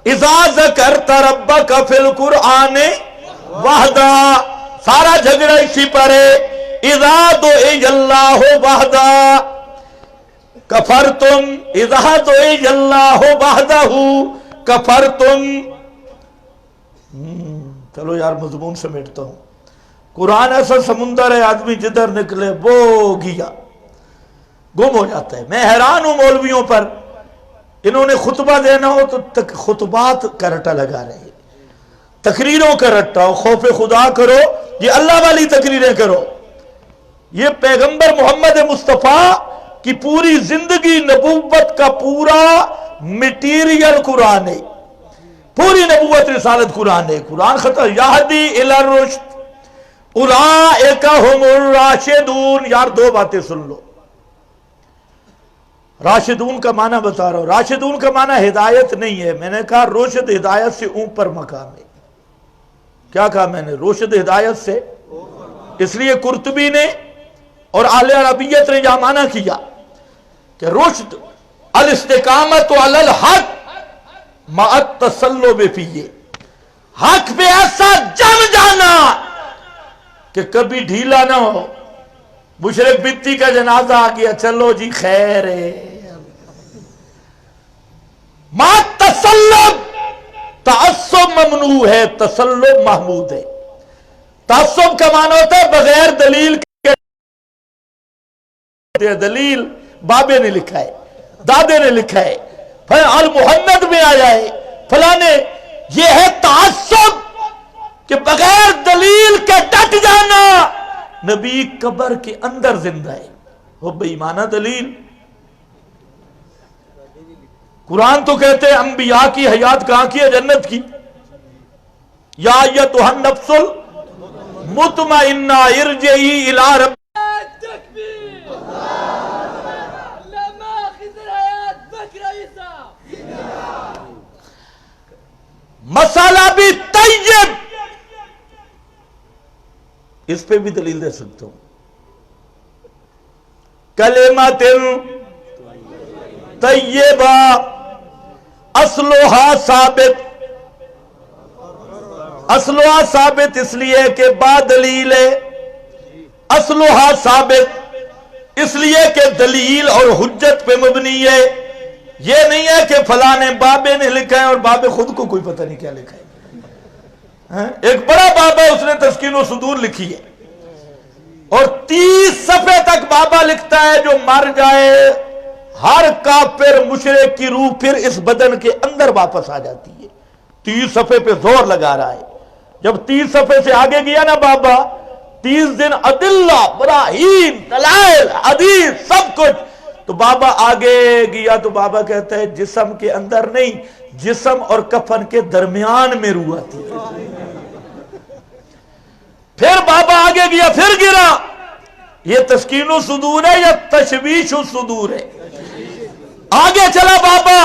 اذا ذکرت ربک فی القرآن وحدہ، سارا جھگڑا اسی پر ہے. اذا دعی اللہ وحدہ کفرتم، اذا دعی اللہ وحدہ کفرتم. چلو یار مضمون سمیٹتا ہوں. قرآن ایسا سمندر ہے، آدمی جدھر نکلے وہ گیا گم ہو جاتا ہے. میں حیران ہوں مولویوں پر، انہوں نے خطبہ دینا ہو تو خطبات کا رٹا لگا رہے ہیں، تقریروں کا رٹا ہو. خوف خدا کرو، یہ اللہ والی تقریریں کرو. یہ پیغمبر محمد مصطفیٰ کی پوری زندگی نبوت کا پورا میٹیریل قرآن ہے، پوری نبوت رسالت قرآن ہے. قرآن ختم یہدی الی الرشد اولئک هم الراشدون. یار دو باتیں سن لو. راشدون کا معنی بتا رہا ہوں. راشدون کا معنی ہدایت نہیں ہے. میں نے کہا رشد ہدایت سے اوپر مقام ہے. کیا کہا میں نے؟ رشد ہدایت سے. اس لیے قرطبی نے اور اہل عربیت نے یہ معنی کیا کہ رشد الاستقامت علی الحق مع التسلب فیہ، حق پہ ایسا جم جانا کہ کبھی ڈھیلا نہ ہو. مشرک بتی کا جنازہ آ گیا، چلو جی خیر ہے. مع التسلب، تعصب ممنوع ہے، تسلب محمود ہے. تعصب کا معنی ہوتا ہے بغیر دلیل کے. دلیل بابے نے لکھا ہے، دادے نے لکھا ہے، المحمد میں آیا ہے، فلاں نے. یہ ہے تعصب کہ بغیر دلیل کے ڈٹ جانا. نبی قبر کے اندر زندہ ہے، وہ بے ایمانہ دلیل. قرآن تو کہتے ہیں انبیاء کی حیات کہاں کی ہے؟ جنت کی. یا ایتھا النفس المطمئنہ ارجعی الی رب. مسالہ بھی طیب، اس پہ بھی دلیل دے سکتا ہوں. کلمۃ طیبہ اصلها ثابت. اصلها ثابت اس لیے کہ با دلیل ہے. اصلها ثابت اس لیے کہ دلیل اور حجت پہ مبنی ہے. یہ نہیں ہے کہ فلاں نے بابے نے لکھا ہے اور بابے خود کو کوئی پتہ نہیں کیا لکھا ہے. ایک بڑا بابا اس نے تسکین و صدور لکھی ہے اور 30 صفحے تک بابا لکھتا ہے جو مر جائے ہر کافر مشرک کی روح پھر اس بدن کے اندر واپس آ جاتی ہے. 30 صفحے پہ زور لگا رہا ہے. جب 30 صفحے سے آگے گیا نا بابا، 30 دن ادلہ براہین دلائل حدیث سب کچھ، تو بابا آگے گیا تو بابا کہتا ہے جسم کے اندر نہیں، جسم اور کفن کے درمیان میں روح آتی ہے. پھر بابا آگے گیا، پھر گرا. یہ تسکین و صدور ہے یا تشویش و صدور ہے؟ آگے چلا بابا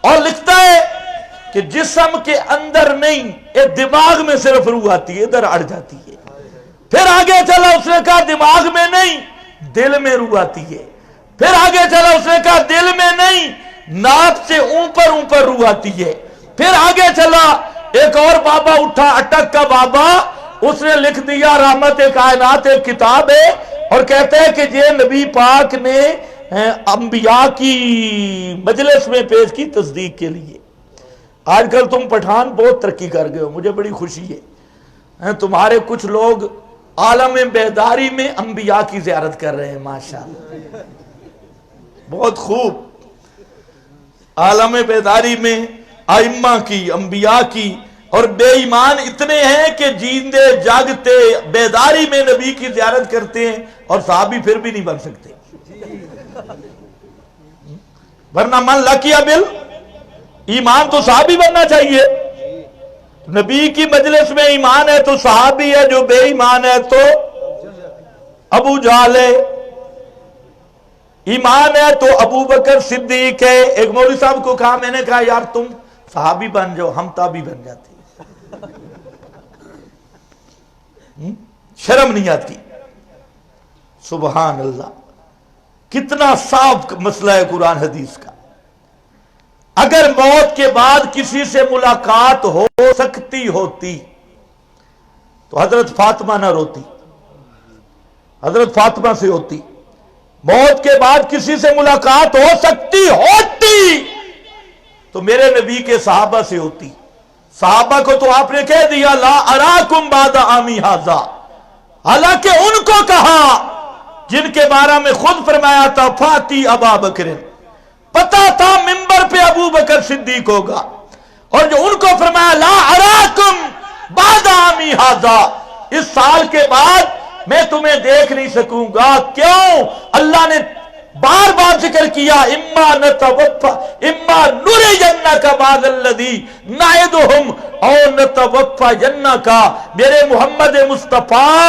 اور لکھتا ہے کہ جسم کے اندر نہیں، یہ دماغ میں صرف روح آتی ہے، ادھر اڑ جاتی ہے. پھر آگے چلا، اس نے کہا دماغ میں نہیں، دل میں روح آتی ہے. پھر آگے چلا، اس نے کہا دل میں نہیں، ناک سے اوپر روح آتی ہے. پھر آگے چلا، ایک اور بابا اٹھا، اٹک کا بابا، اس نے لکھ دیا رحمت کائنات ایک کتاب ہے اور کہتے ہیں کہ یہ نبی پاک نے انبیاء کی مجلس میں پیش کی تصدیق کے لیے. آج کل تم پٹھان بہت ترقی کر گئے ہو، مجھے بڑی خوشی ہے. تمہارے کچھ لوگ عالم بیداری میں انبیاء کی زیارت کر رہے ہیں. ماشاءاللہ بہت خوب. عالم بیداری میں ائمہ کی، انبیاء کی، اور بے ایمان اتنے ہیں کہ جیندے جاگتے بیداری میں نبی کی زیارت کرتے ہیں اور صحابی پھر بھی نہیں بن سکتے. ورنہ من لقی بال ایمان تو صحابی بننا چاہیے. نبی کی مجلس میں ایمان ہے تو صحابی ہے، جو بے ایمان ہے تو ابو جہل ہے. ایمان ہے تو ابو بکر صدیق ہے. ایک مولوی صاحب کو کہا، میں نے کہا یار تم صحابی بن جاؤ، ہم تابعی بن جاتے. شرم نہیں آتی. سبحان اللہ، کتنا صاف مسئلہ ہے قرآن حدیث کا. اگر موت کے بعد کسی سے ملاقات ہو سکتی ہوتی تو حضرت فاطمہ نہ روتی، حضرت فاطمہ سے ہوتی۔ موت کے بعد کسی سے ملاقات ہو سکتی ہوتی تو میرے نبی کے صحابہ سے ہوتی۔ صحابہ کو تو آپ نے کہہ دیا لا اراکم بعد عامی ھذا، حالانکہ ان کو کہا جن کے بارے میں خود فرمایا تھا فاتی ابا بکر، پتا تھا منبر پہ ابو بکر صدیق ہوگا، اور جو ان کو فرمایا لا اراکم بعد عامی ھذا، اس سال کے بعد میں تمہیں دیکھ نہیں سکوں گا۔ کیوں؟ اللہ نے بار بار ذکر کیا اما نتوفا اما نرینک بعض الذی نعدہم او نتوفینک، میرے محمد مصطفیٰ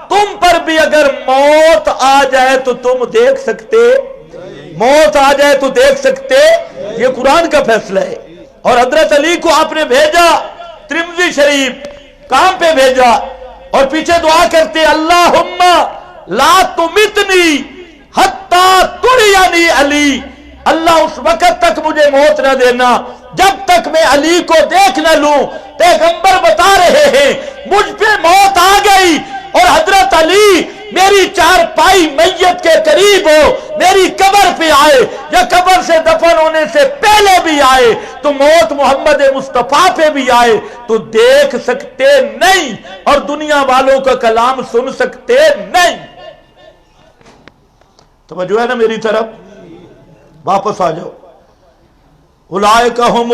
تم پر بھی اگر موت آ جائے تو تم دیکھ سکتے، موت آ جائے تو دیکھ سکتے، یہ قرآن کا فیصلہ ہے۔ اور حضرت علی کو آپ نے بھیجا ترمذی شریف کام پہ بھیجا اور پیچھے دعا کرتے اللہم لا تمتنی حتی ترینی علی، اللہ اس وقت تک مجھے موت نہ دینا جب تک میں علی کو دیکھ نہ لوں۔ پیغمبر بتا رہے ہیں مجھ پہ موت آ گئی اور حضرت علی میری چارپائی میت کے قریب ہو، میری قبر پہ آئے یا قبر سے دفن ہونے سے پہلے بھی آئے تو موت محمد مصطفیٰ پہ بھی آئے تو دیکھ سکتے نہیں اور دنیا والوں کا کلام سن سکتے نہیں۔ توجہ ہے نا میری طرف؟ واپس آ جاؤ۔ اولئک هم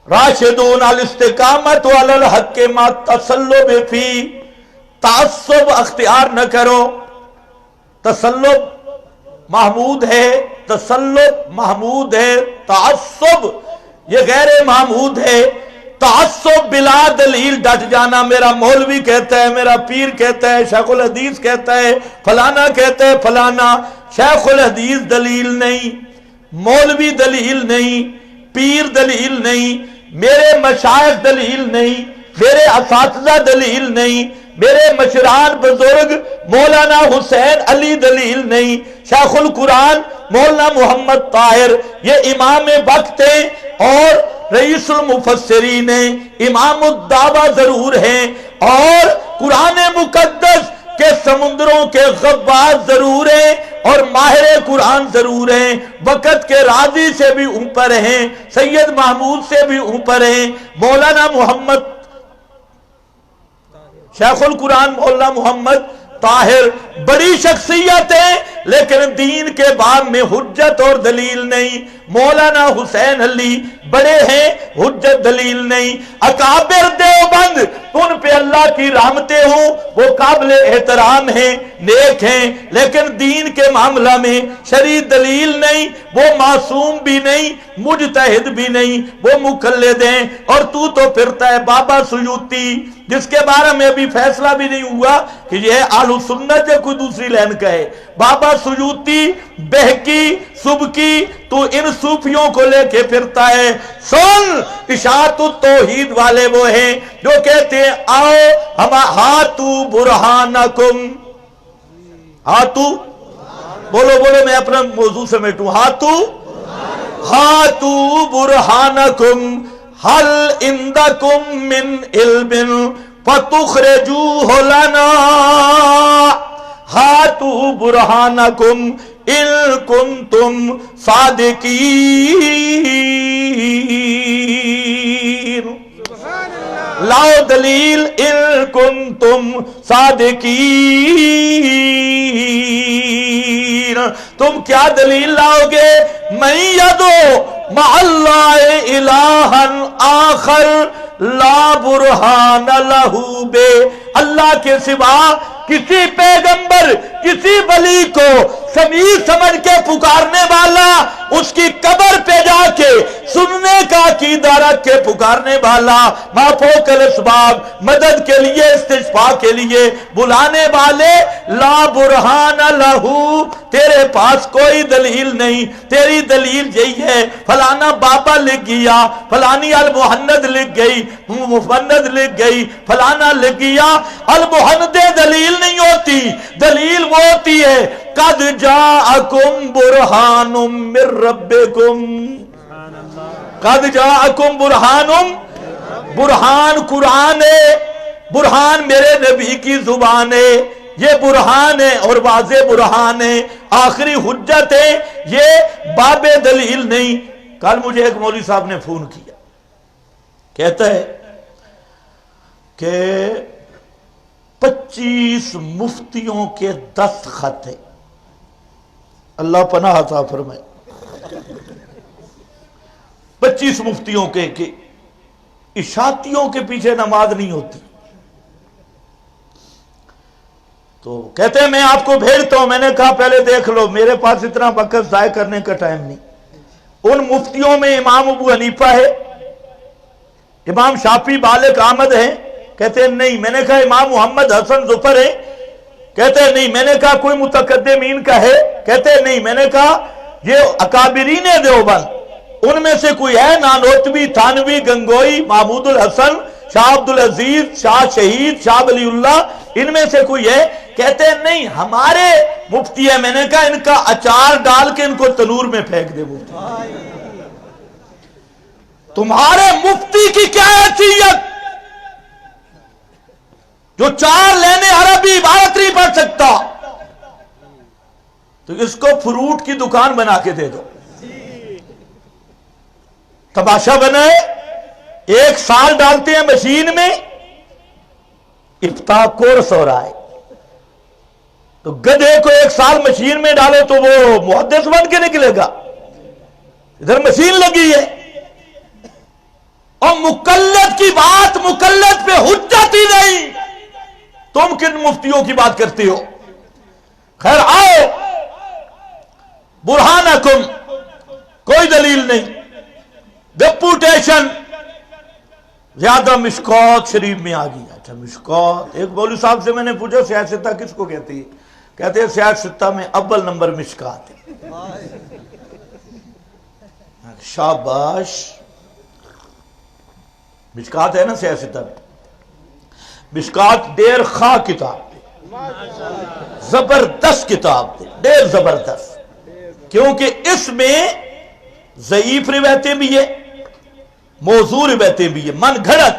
راشدون الاستقامت علی الحق ما تصلب فی، تعصب اختیار نہ کرو۔ تسلب محمود ہے، تسلب محمود ہے، تعصب یہ غیر محمود ہے۔ تعصب بلا دلیل ڈٹ جانا، میرا مولوی کہتا ہے، میرا پیر کہتا ہے، شیخ الحدیث کہتا ہے، فلانا کہتا ہے فلانا۔ شیخ الحدیث دلیل نہیں، مولوی دلیل نہیں، پیر دلیل نہیں، میرے مشائخ دلیل نہیں، میرے اساتذہ دلیل نہیں، میرے مشران بزرگ مولانا حسین علی دلیل نہیں، شیخ القرآن مولانا محمد طاہر یہ امام وقت ہیں اور رئیس المفسرین ہیں، امام الدعوہ ضرور ہیں اور قرآن مقدس کے سمندروں کے غواص ضرور ہیں اور ماہر قرآن ضرور ہیں، وقت کے راضی سے بھی اوپر ہیں، سید محمود سے بھی اوپر ہیں، مولانا محمد شیخ القرآن مولانا محمد طاہر بڑی شخصیت ہے لیکن دین کے باب میں حجت اور دلیل نہیں۔ مولانا حسین علی بڑے ہیں، حجت دلیل نہیں۔ اکابر دیوبند ان پہ اللہ کی رحمتیں ہوں، وہ قابل احترام ہیں، نیک ہیں، لیکن دین کے معاملہ میں شرعی دلیل نہیں، وہ معصوم بھی نہیں، مجتہد بھی نہیں، وہ مقلد ہیں۔ اور تو پھرتا ہے بابا سیوطی جس کے بارے میں ابھی فیصلہ بھی نہیں ہوا کہ یہ اہل سنت یا کوئی دوسری لائن کا ہے۔ بابا سیوطی، بہکی، سبکی، تو ان صوفیوں کو لے کے پھرتا ہے۔ سن، اشاعت التوحید والے وہ ہیں جو کہتے ہیں آؤ ہم ہاتو برہانکم، ہاتو بولو بولو میں اپنا موضوع سمیٹوں، ہاتو برہانکم حل عندکم من علم فتخرجوہ لنا، ہاتو برہانکم ان کنتم صادقین۔ لاؤ دلیل ان کنتم صادقین، تم کیا دلیل لاؤ گے؟ من یدعو مع اللہ الہا آخر لا برہان لہ بے، اللہ کے سوا کسی پیغمبر کسی ولی کو سمیع سمجھ کے پکارنے والا، اس کی قبر پہ جا کے سننے کا عقیدہ رکھ کے پکارنے والا، ما فوق الاسباب مدد کے لیے استشفاء کے لیے بلانے والے، لا برہان لہ، تیرے پاس کوئی دلیل نہیں، تیری دلیل یہی ہے فلانا بابا لکھ گیا، فلانی المحند لکھ گئی، مفند لکھ گئی، فلانا لکھ گیا۔ المحند دلیل نہیں ہوتی، دلیل وہ ہوتی ہے قد جاءکم برہان من ربکم، قد جاءکم برہان، برہان قرآن ہے، برہان میرے نبی کی زبان ہے، یہ برہان ہے اور واضح برہان ہے، آخری حجت ہے، یہ باب دلیل نہیں۔ کل مجھے ایک مولوی صاحب نے فون کیا، کہتا ہے کہ 25 مفتیوں کے دستخط ہے، اللہ پناہ عطا فرمائے، 25 مفتیوں کے کہ اشاعتیوں کے پیچھے نماز نہیں ہوتی۔ تو کہتے ہیں میں آپ کو بھیجتا ہوں۔ میں نے کہا پہلے دیکھ لو، میرے پاس اتنا وقت ضائع کرنے کا ٹائم نہیں۔ ان مفتیوں میں امام ابو حنیفہ ہے، امام شافعی بالغ احمد ہیں، کہتے ہیں نہیں۔ میں نے کہا امام محمد حسن ظفر ہے، کہتے ہیں نہیں۔ میں نے کہا کوئی متقدمین کا ہے، کہتے ہیں نہیں۔ میں نے کہا یہ اکابرین دیوبند ان میں سے کوئی ہے؟ نانوتوی، تھانوی، گنگوئی، محمود الحسن، شاہ عبد العزیز، شاہ شہید، شاہ ولی اللہ، ان میں سے کوئی ہے؟ کہتے ہیں نہیں ہمارے مفتی ہے۔ میں نے کہا ان کا اچار ڈال کے ان کو تنور میں پھینک دے مفتی۔ تمہارے مفتی کی کیا حیثیت جو 4 لینے عربی عبارت نہیں پڑھ سکتا؟ تو اس کو فروٹ کی دکان بنا کے دے دو، تماشا بنائے، 1 سال ڈالتے ہیں مشین میں، افتاح کورس ہو رہا ہے۔ تو گدھے کو 1 سال مشین میں ڈالے تو وہ محدث بن کے نکلے گا، ادھر مشین لگی ہے۔ اور مقلد کی بات مقلد پہ حجت ہی نہیں، تم کن مفتیوں کی بات کرتے ہو؟ خیر آؤ، برہانکم، کوئی دلیل نہیں، ڈپوٹیشن زیادہ مشکوت شریف میں آ گئی۔ اچھا مشکوت، ایک مولوی صاحب سے میں نے پوچھا سیاستہ کس کو کہتی ہے؟ کہتے ہیں سیاستہ میں اول نمبر مشکات ہے۔ شاباش، مشکات ہے نا سیاستہ میں؟ مشکات دیر خواہ کتاب دے، زبردست کتاب دے، دیر زبردست، کیونکہ اس میں ضعیف روایتیں بھی ہے، موضوع روایتیں بھی ہے، من گھڑت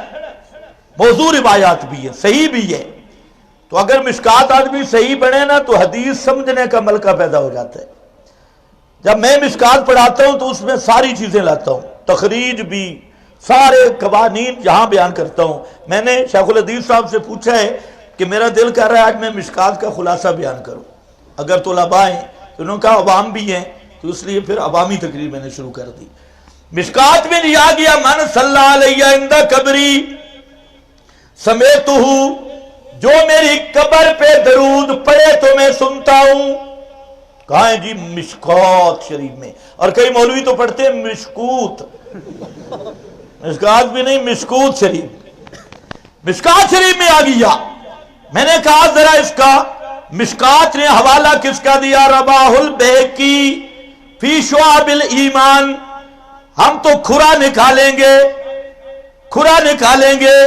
موضوع روایات بھی ہے، صحیح بھی ہے۔ تو اگر مشکات آدمی صحیح بنے نا تو حدیث سمجھنے کا ملکہ پیدا ہو جاتا ہے۔ جب میں مشکات پڑھاتا ہوں تو اس میں ساری چیزیں لاتا ہوں، تخریج بھی، سارے قوانین یہاں بیان کرتا ہوں۔ میں نے شیخ الحدیث صاحب سے پوچھا ہے کہ میرا دل کر رہا ہے آج میں مشکات کا خلاصہ بیان کروں، اگر طلباء ہیں تو انہوں نے کہا عوام بھی ہیں، تو اس لیے پھر عوامی تقریر میں نے شروع کر دی۔ مشکات میں لیا گیا من صلی علیہ عند قبری سمیتہ، جو میری قبر پہ درود پڑھے تو میں سنتا ہوں۔ کہاں ہے جی؟ مشکات شریف میں۔ اور کئی مولوی تو پڑھتے ہیں مشکوت، مشکات بھی نہیں، مشکوت شریف، مشکات شریف میں آ گیا۔ میں نے کہا ذرا اس کا مشکات نے حوالہ کس کا دیا؟ رواہ البیہقی فی شعب الایمان۔ ہم تو کھرا نکالیں گے، کھرا نکالیں گے۔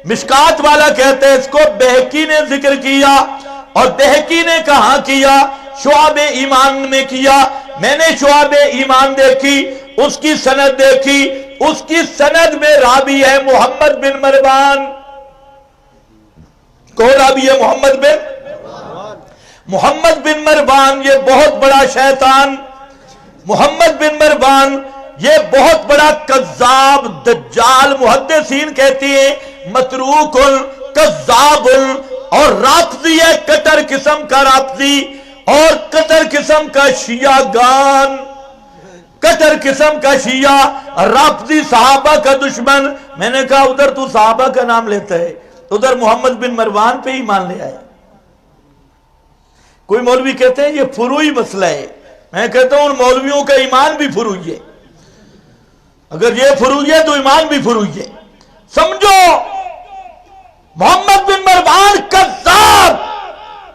مشکات والا کہتے ہیں اس کو بیہقی نے ذکر کیا، اور بیہقی نے کہاں کیا؟ شعب ایمان میں کیا۔ میں نے شعب ایمان دیکھی، اس کی سند دیکھی، اس کی سند میں راوی ہے محمد بن مروان۔ کون راوی ہے؟ محمد بن مروان، یہ بہت بڑا شیطان، محمد بن مروان یہ بہت بڑا کذاب دجال، محدثین کہتی ہیں متروک کذاب، اور رافضی ہے، کٹر قسم کا رافضی، اور کٹر قسم کا شیعہ گان، کٹر قسم کا شیعہ، رافضی، صحابہ کا دشمن۔ میں نے کہا ادھر تو صحابہ کا نام لیتا ہے، ادھر محمد بن مروان پہ ہی مان لے آئے۔ کوئی مولوی کہتے ہیں یہ فروعی مسئلہ ہے، میں کہتا ہوں ان مولویوں کا ایمان بھی فروعی ہے، اگر یہ فروعی ہے تو ایمان بھی فروعی ہے۔ سمجھو محمد بن مروان کذاب،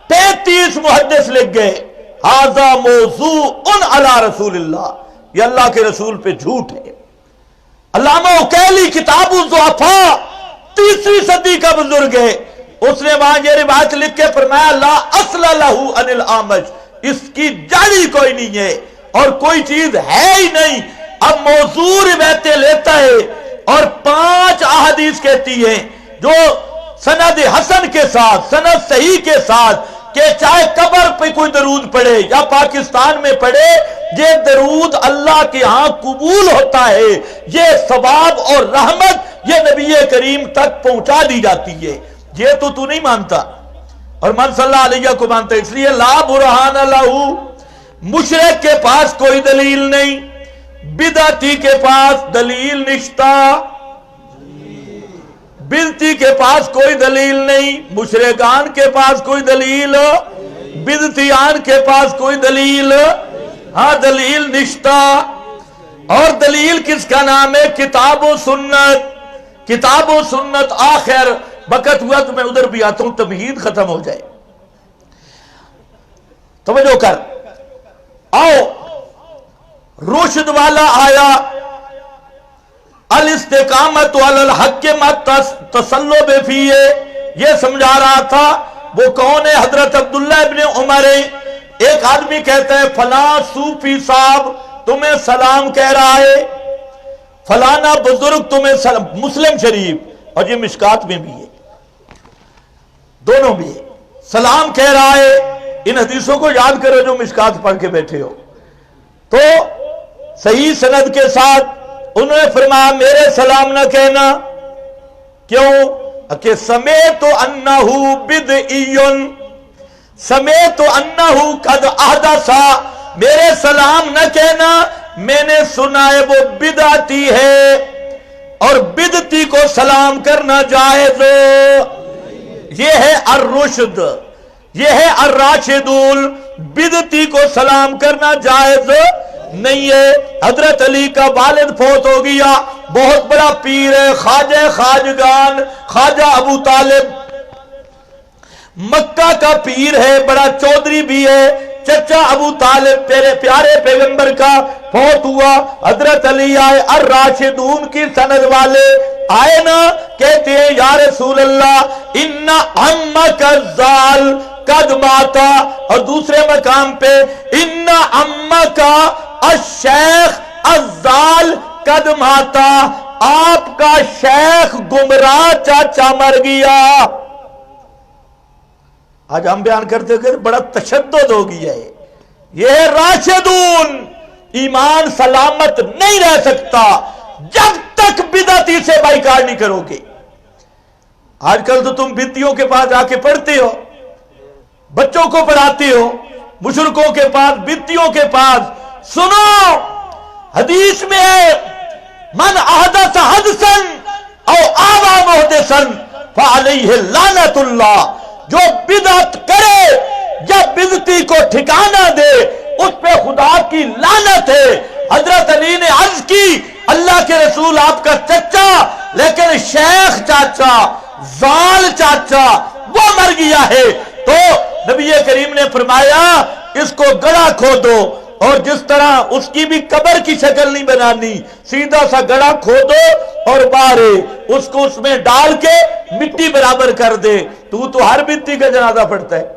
33 محدث لکھ گئے ھذا موضوع علی رسول اللہ، یہ اللہ کے رسول پہ جھوٹ ہے۔ علامہ عقیلی کتاب الضعفاء 3 صدی کا بزرگ ہے، اس نے وہاں یہ روایت لکھ کے فرمایا لا اصل لہ عن الاعمش، اس کی جڑی کوئی نہیں ہے اور کوئی چیز ہے ہی نہیں. اب موضوع روایتیں لیتا ہے اور 5 احادیث کہتی ہیں جو سند حسن کے ساتھ، سند صحیح کے ساتھ، کہ چاہے قبر پہ کوئی درود پڑھے یا پاکستان میں پڑھے، یہ درود اللہ کے ہاں قبول ہوتا ہے، یہ ثواب اور رحمت یہ نبی کریم تک پہنچا دی جاتی ہے. یہ تو نہیں مانتا اور من صلی اللہ علیہ کو مانتا ہے. اس لیے لا برہان لہو، مشرک کے پاس کوئی دلیل نہیں، بدعتی کے پاس دلیل نشتا، بدعتی کے پاس کوئی دلیل نہیں، مشرکان کے پاس کوئی دلیل، بدعتیان کے پاس کوئی دلیل، ہاں دلیل نشتا. اور دلیل کس کا نام ہے؟ کتاب و سنت. کتاب و سنت. آخر وقت ہوا تو میں ادھر بھی آتا ہوں، تمہید ختم ہو جائے. توجہ کر، آؤ رشد والا آیا، الاستقامت علی الحق مت تسلب فیہ، یہ سمجھا رہا تھا. وہ کون ہے؟ حضرت عبداللہ ابن عمر. ایک آدمی کہتا ہے فلاں صوفی صاحب تمہیں سلام کہہ رہا ہے، فلانا بزرگ تمہیں سلام. مسلم شریف اور یہ مشکات میں بھی ہے، دونوں بھی ہے. سلام کہہ رہا ہے. ان حدیثوں کو یاد کرو جو مشکات پڑھ کے بیٹھے ہو. تو صحیح سند کے ساتھ انہوں نے فرمایا میرے سلام نہ کہنا. کیوں؟ کہ سمیت انہو بدعیٌ، سمیت انہو قد احدث، میرے سلام نہ کہنا، میں نے سنا ہے وہ بدعتی ہے اور بدعتی کو سلام کرنا جائز. یہ ہے الرشد، یہ ہے الراشدون. بدعتی کو سلام کرنا جائز نہیں ہے. حضرت علی کا والد فوت ہو گیا، بہت بڑا پیر ہے، خواجہ خواجگان، خواجہ ابو طالب، مکہ کا پیر ہے، بڑا چودھری بھی ہے. چچا ابو طالب تیرے پیارے پیغمبر کا فوت ہوا. حضرت علی آئے، الراشدون کی سند والے آئے نا، کہتے ہیں یا رسول اللہ ان عمک الزال قد ماتا. اور دوسرے مقام پہ ان عمک الشیخ الزال قد ماتا، آپ کا شیخ گمراہ چاچا مر گیا. آج ہم بیان کرتے کہ بڑا تشدد ہو گیا ہے. یہ ہے راشدون. ایمان سلامت نہیں رہ سکتا جب تک بدعتی سے بائیکاٹ نہیں کرو گے. آج کل تو تم بدعتیوں کے پاس جا کے پڑھتے ہو، بچوں کو پڑھاتے ہو، مشرکوں کے پاس، بدعتیوں کے پاس. سنو حدیث میں ہے من احدث حدثا او آوى محدثا فعليه لعنت اللہ. جو بدعت کرے یا بدعتی کو ٹھکانہ دے اس پہ خدا کی لعنت ہے. حضرت علی نے عرض کی اللہ کے رسول آپ کا چچا، لیکن شیخ چاچا، زال چاچا وہ مر گیا ہے. تو نبی کریم نے فرمایا اس کو گڑھا کھودو، اور جس طرح اس کی بھی قبر کی شکل نہیں بنانی، سیدھا سا گڑھا کھودو اور بارے اس کو اس میں ڈال کے مٹی برابر کر دے. تو ہر بدعتی کا جنازہ پڑھتا ہے،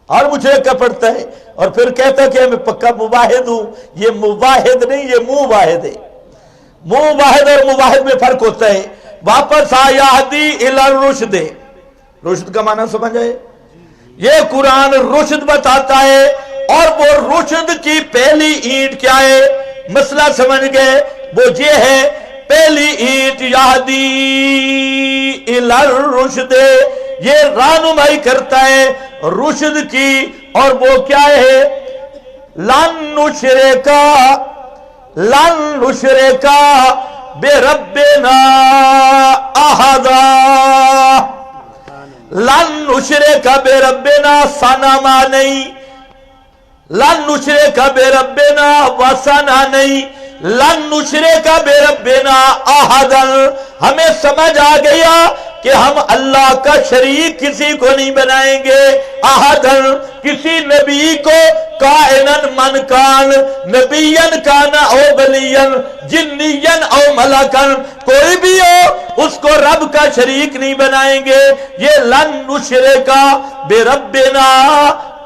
ہر مشرک کا پڑھتا ہے، اور پھر کہتا ہے کہ میں پکا مواحد ہوں. یہ مواحد نہیں، یہ مواحد ہے. مواحد اور مواحد میں فرق ہوتا ہے. واپس آیا ہدی الی الرشد. رشد کا معنی سمجھ آئے؟ یہ قرآن رشد بتاتا ہے، اور وہ رشد کی پہلی اینٹ کیا ہے؟ مسئلہ سمجھ گئے؟ وہ یہ ہے پہلی اینٹ یہدی الی الرشد، یہ رہنمائی کرتا ہے رشد کی. اور وہ کیا ہے؟ لن نشرکا بربنا احدا، لن نشرکا بربنا صنما نہیں، لن نشرکا بربنا وثنا نہیں، لن نشرکا بربنا احدا. ہمیں سمجھ آ گیا کہ ہم اللہ کا شریک کسی کو نہیں بنائیں گے. احدا کسی نبی کو، کائنن من کان، نبیین کان او ولیین، جنین او ملکن، کوئی بھی ہو اس کو رب کا شریک نہیں بنائیں گے. یہ لن نشرکا بربنا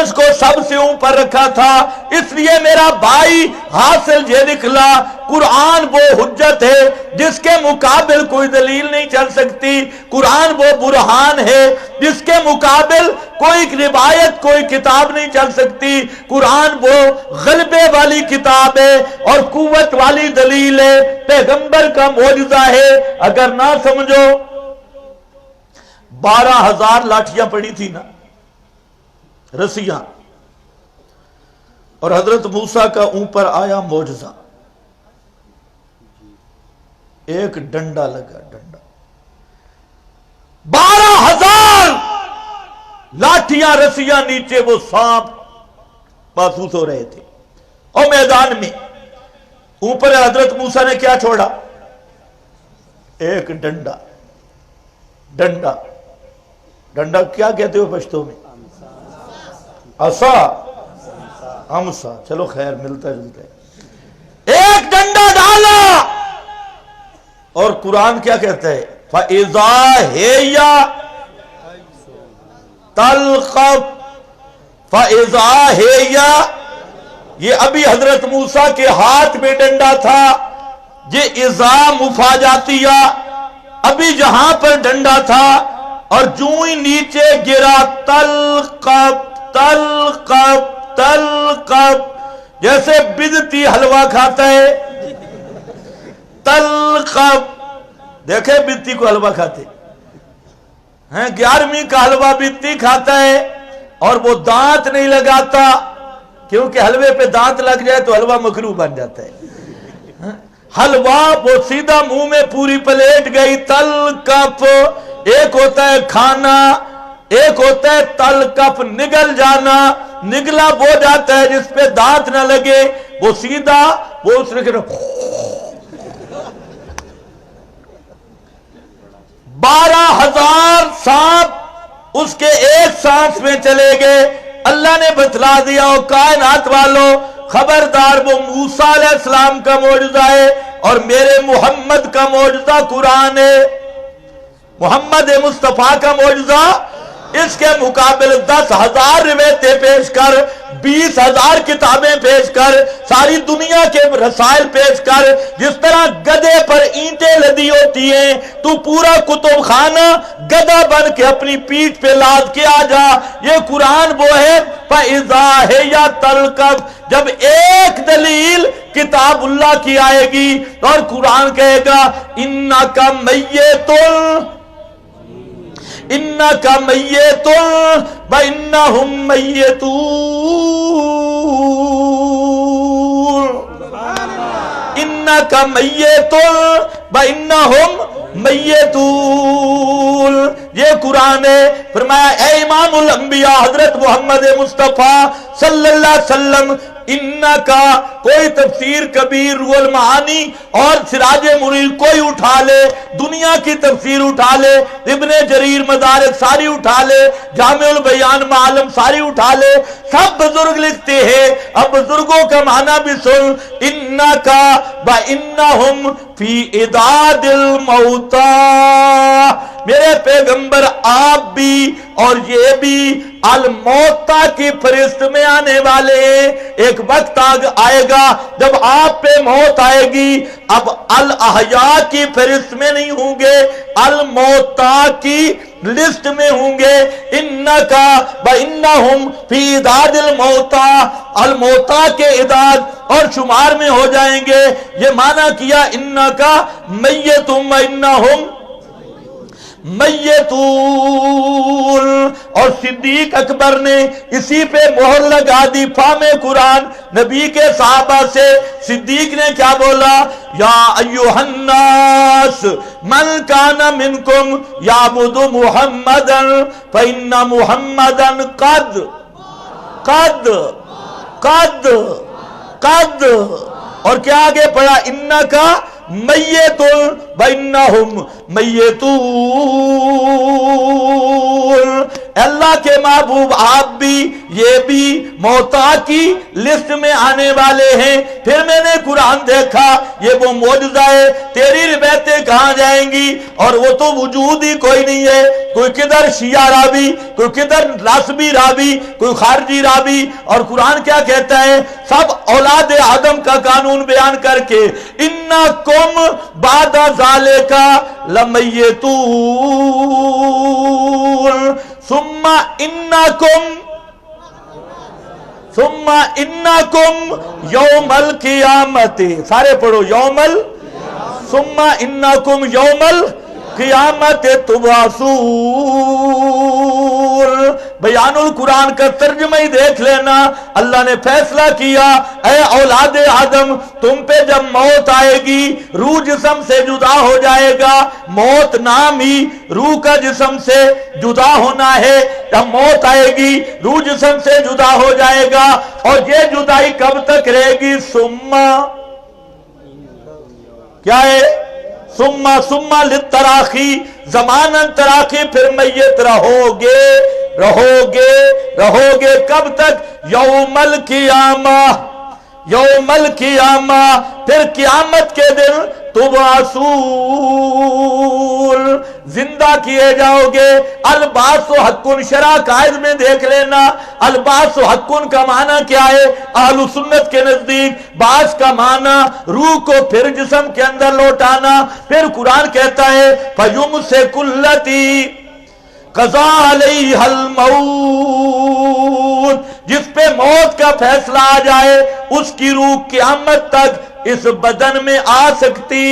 اس کو سب سے اوپر رکھا تھا، اس لیے میرا بھائی حاصل یہ نکلا قرآن وہ حجت ہے جس کے مقابل کوئی دلیل نہیں چل سکتی، قرآن وہ برہان ہے جس کے مقابل کوئی روایت کوئی کتاب نہیں چل سکتی، قرآن وہ غلبے والی کتاب ہے اور قوت والی دلیل ہے، پیغمبر کا معجزہ ہے۔ اگر نہ سمجھو 12,000 لاٹھیاں پڑی تھی نا، رسیاں، اور حضرت موسیٰ کا اوپر آیا معجزہ، ایک ڈنڈا لگا، ڈنڈا 12,000 لاٹھیاں رسیاں نیچے، وہ سانپ محسوس ہو رہے تھے، اور میدان میں اوپر حضرت موسیٰ نے کیا چھوڑا؟ ایک ڈنڈا۔ ڈنڈا ڈنڈا کیا کہتے ہو پشتو میں؟ عصا، امسا، چلو خیر ملتا جلتا ہے۔ ایک ڈنڈا ڈالا اور قرآن کیا کہتا ہے؟ فَإِذَا هِيَ تَلْقَفُ، فَإِذَا هِيَ، یہ ابھی حضرت موسیٰ کے ہاتھ میں ڈنڈا تھا، یہ اذا مفاجاتیہ، ابھی جہاں پر ڈنڈا تھا اور جو ہی نیچے گرا، تلقف تلقف تلقف، جیسے بدتی حلوہ کھاتا ہے، تلقف، دیکھیں بدتی کو حلوہ کھاتے ہیں، 11ویں کا حلوہ بدتی کھاتا ہے اور وہ دانت نہیں لگاتا، کیونکہ حلوے پہ دانت لگ جائے تو حلوہ مکروہ بن جاتا ہے۔ حلوہ وہ سیدھا منہ میں پوری پلیٹ گئی، تلقف، ایک ہوتا ہے کھانا، ایک ہوتا ہے تلقف نگل جانا، نگلا وہ جاتا ہے جس پہ دانت نہ لگے، وہ سیدھا وہ اس نے 12,000 سانپ اس کے ایک سانس میں چلے گئے۔ اللہ نے بتلا دیا، او کائنات والوں خبردار، وہ موسیٰ علیہ السلام کا معجزہ ہے اور میرے محمد کا معجزہ قرآن ہے، محمد مصطفیٰ کا معجزہ، اس کے مقابل 10,000 روایتیں پیش کر، 20,000 کتابیں پیش کر، ساری دنیا کے رسائل پیش کر، جس طرح گدے پر اینٹیں لدی ہوتی ہیں، تو پورا کتب خانہ گدہ بن کے اپنی پیٹھ پہ لاد کے آ جا۔ یہ قرآن وہ ہے فَإِذَا هِيَ تَلْقَفُ، جب ایک دلیل کتاب اللہ کی آئے گی اور قرآن کہے گا اِنَّكَ مَيِّتٌ اِنَّكَ مَيِّتٌ وَإِنَّهُمْ مَيِّتُونَ، اِنَّكَ مَيِّتٌ وَإِنَّهُمْ مَيِّتُونَ، یہ قرآن ہے۔ فرمایا اے امام الانبیاء حضرت محمد مصطفیٰ صلی اللہ علیہ وسلم، انکا، کوئی تفسیر کبیر، روح المعانی اور سراج منیر کوئی اٹھا لے، دنیا کی تفسیر اٹھا لے، ابن جریر مدارک ساری اٹھا لے، جامع البیان معالم ساری اٹھا لے، سب بزرگ لکھتے ہیں۔ اب بزرگوں کا معنی بھی سن، انکا وانہم فی اعداد الموتى، میرے پیغمبر آپ بھی اور یہ بھی الموتى کی فہرست میں آنے والے ہیں۔ ایک وقت آئے گا جب آپ پہ موت آئے گی، اب الاحیاء کی فہرست میں نہیں ہوں گے، الموتى کی لسٹ میں ہوں گے۔ انکا وانہم فی اعداد الموتى، الموتى کے اعداد اور شمار میں ہو جائیں گے۔ یہ معنی کیا انکا میت وانہم میتون، اور صدیق اکبر نے اسی پہ مہر لگا دی، فہم قرآن نبی کے صحابہ سے۔ صدیق نے کیا بولا؟ یا ایھا الناس من کان منکم یعبد محمدا فإن محمدا قد، اور کیا آگے پڑھا؟ انکا میت وانہم میتون، اللہ کے محبوب آپ بھی یہ بھی موتیٰ کی لسٹ میں آنے والے ہیں۔ پھر میں نے قرآن دیکھا، یہ وہ معجزہ ہے، تیری روایتیں کہاں جائیں گی؟ اور وہ تو وجود ہی کوئی نہیں ہے، کوئی کدھر شیعہ راوی، کوئی کدھر ناسبی راوی، کوئی خارجی راوی۔ اور قرآن کیا کہتا ہے؟ سب اولاد آدم کا قانون بیان کر کے انکم بعد ذالک لمیتون ثم انکم یوم القیامت، سارے پڑھو یوم ثم انکم یوم القیامت تبعثون۔ بیان القرآن کا ترجمہ ہی دیکھ لینا۔ اللہ نے فیصلہ کیا، اے اولاد آدم، تم پہ جب موت آئے گی، روح جسم سے جدا ہو جائے گا۔ موت نام ہی روح کا جسم سے جدا ہونا ہے۔ جب موت آئے گی، روح جسم سے جدا ہو جائے گا، اور یہ جدائی کب تک رہے گی؟ کیا ہے؟ ثم للتراخی، زماناً تراخی، پھر میت رہو گے کب تک؟ یوم القیامہ، پھر قیامت کے دن تبعثون، زندہ کیے جاؤ گے۔ الباس و حقن، شرع قائد میں دیکھ لینا، الباس و حقن کا معنی کیا ہے؟ اہل سنت کے نزدیک باس کا معنی روح کو پھر جسم کے اندر لوٹانا۔ پھر قرآن کہتا ہے فَيُمْسِكُ الَّتِي قضا علیہ الموت، جس پہ موت کا فیصلہ آ جائے اس کی روح قیامت تک اس بدن میں آ سکتی۔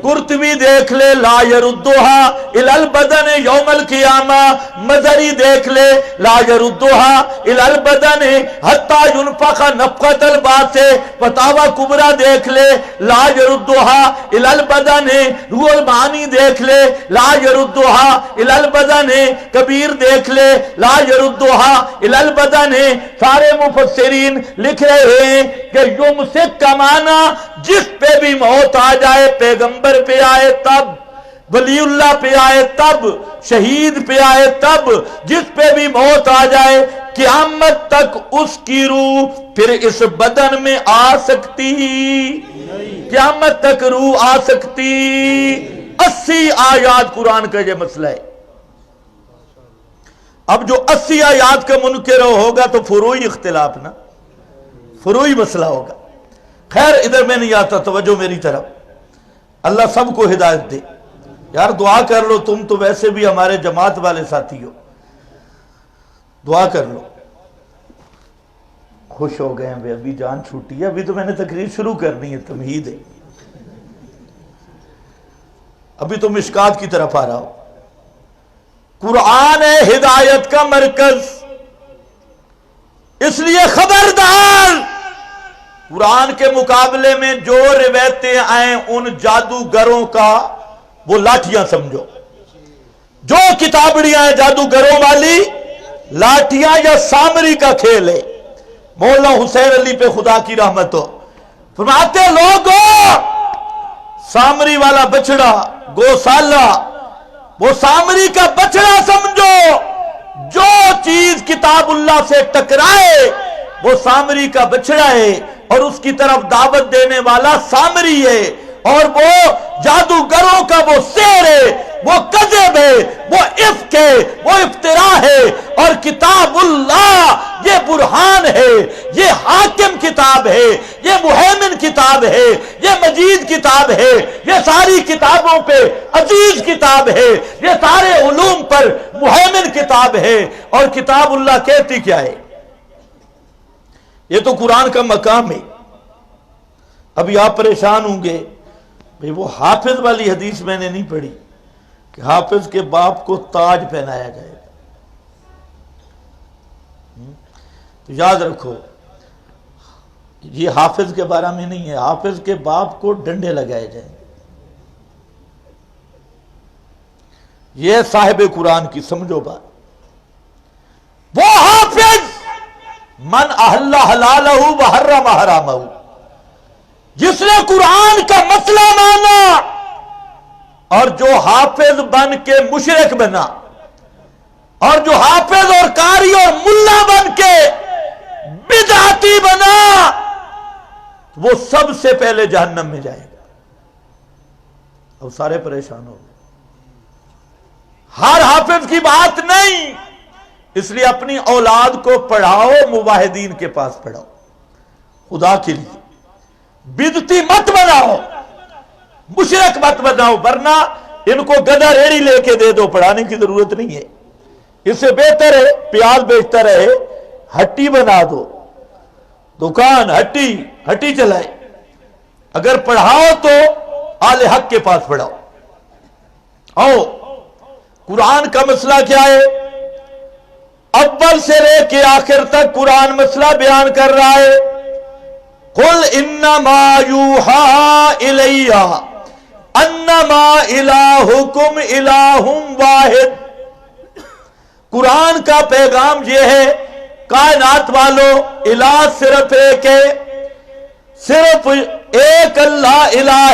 قرطبی دیکھ لے لا یردھا الی البدن یوم القیامہ، مظہری دیکھ لے لا یردھا الی البدن حتی ینفخ نفخۃ البعث، فتاوی کبریٰ دیکھ لے لا یردھا الی البدن، روح المعانی دیکھ لے لا یردھا الی البدن، کبیر دیکھ لے لا یردھا الی البدن۔ سارے مفسرین لکھ رہے ہیں کہ یمسک کا معنی جس پہ بھی موت آ جائے، پیغمبر پہ آئے تب، ولی اللہ پہ آئے تب، شہید پہ آئے تب، جس پہ بھی موت آ جائے قیامت تک اس کی روح پھر اس بدن میں آ سکتی، قیامت تک روح آ سکتی۔ 80 آیات قرآن کا یہ مسئلہ ہے۔ اب جو 80 آیات کا منکر ہوگا تو فروعی اختلاف نا، فروعی مسئلہ ہوگا۔ خیر ادھر میں نہیں آتا، توجہ میری طرف۔ اللہ سب کو ہدایت دے۔ یار دعا کر لو، تم تو ویسے بھی ہمارے جماعت والے ساتھی ہو، دعا کر لو۔ خوش ہو گئے ہیں، ابھی جان چھوٹی ہے، ابھی تو میں نے تقریر شروع کرنی ہے، تمہید ہے، ابھی تو مشکات کی طرف آ رہا ہو۔ قرآن ہے ہدایت کا مرکز، اس لیے خبردار، قرآن کے مقابلے میں جو روایتیں آئیں ان جادوگروں کا وہ لاٹھیاں سمجھو۔ جو کتابڑیاں ہیں جادوگروں والی، لاٹھیاں یا سامری کا کھیل ہے۔ مولانا حسین علی پہ خدا کی رحمت ہو، فرماتے لوگوں سامری والا بچڑا گوسالہ، وہ سامری کا بچڑا سمجھو، جو چیز کتاب اللہ سے ٹکرائے وہ سامری کا بچڑا ہے، اور اس کی طرف دعوت دینے والا سامری ہے، اور وہ جادوگروں کا وہ سحر ہے، وہ کذب ہے، وہ افک ہے، وہ افتراء ہے۔ اور کتاب اللہ یہ برہان ہے، یہ حاکم کتاب ہے، یہ مہیمن کتاب ہے، یہ مجید کتاب ہے، یہ ساری کتابوں پہ عزیز کتاب ہے، یہ سارے علوم پر مہیمن کتاب ہے۔ اور کتاب اللہ کہتی کیا ہے؟ یہ تو قرآن کا مقام ہے۔ ابھی آپ پریشان ہوں گے، بھئی وہ حافظ والی حدیث میں نے نہیں پڑھی کہ حافظ کے باپ کو تاج پہنایا جائے گا۔ تو یاد رکھو یہ حافظ کے بارے میں نہیں ہے، حافظ کے باپ کو ڈنڈے لگائے جائیں گے۔ یہ صاحب قرآن کی سمجھو بات۔ وہ حافظ من احل حلالہ وحرم حرامہ، جس نے قرآن کا مسئلہ مانا اور جو حافظ بن کے مشرک بنا، اور جو حافظ اور قاری اور ملا بن کے بدعتی بنا، وہ سب سے پہلے جہنم میں جائے گا۔ اب سارے پریشان ہو گئے۔ ہر حافظ کی بات نہیں، اس لیے اپنی اولاد کو پڑھاؤ، موحدین کے پاس پڑھاؤ، خدا کے لیے بدعتی مت بناؤ، مشرک مت بناؤ، ورنہ ان کو گدھا ریڑھی لے کے دے دو، پڑھانے کی ضرورت نہیں ہے۔ اس سے بہتر ہے پیاز بیچتا رہے، ہٹی بنا دو، دکان ہٹی چلائے۔ اگر پڑھاؤ تو اہل حق کے پاس پڑھاؤ۔ آؤ، قرآن کا مسئلہ کیا ہے؟ اول سے لے کے آخر تک قرآن مسئلہ بیان کر رہا ہے۔ قل انما یوحی الی انما الہکم الہ واحد۔ قرآن کا پیغام یہ ہے، کائنات والو، الہ صرف ایک ہے، صرف ایک اللہ الہ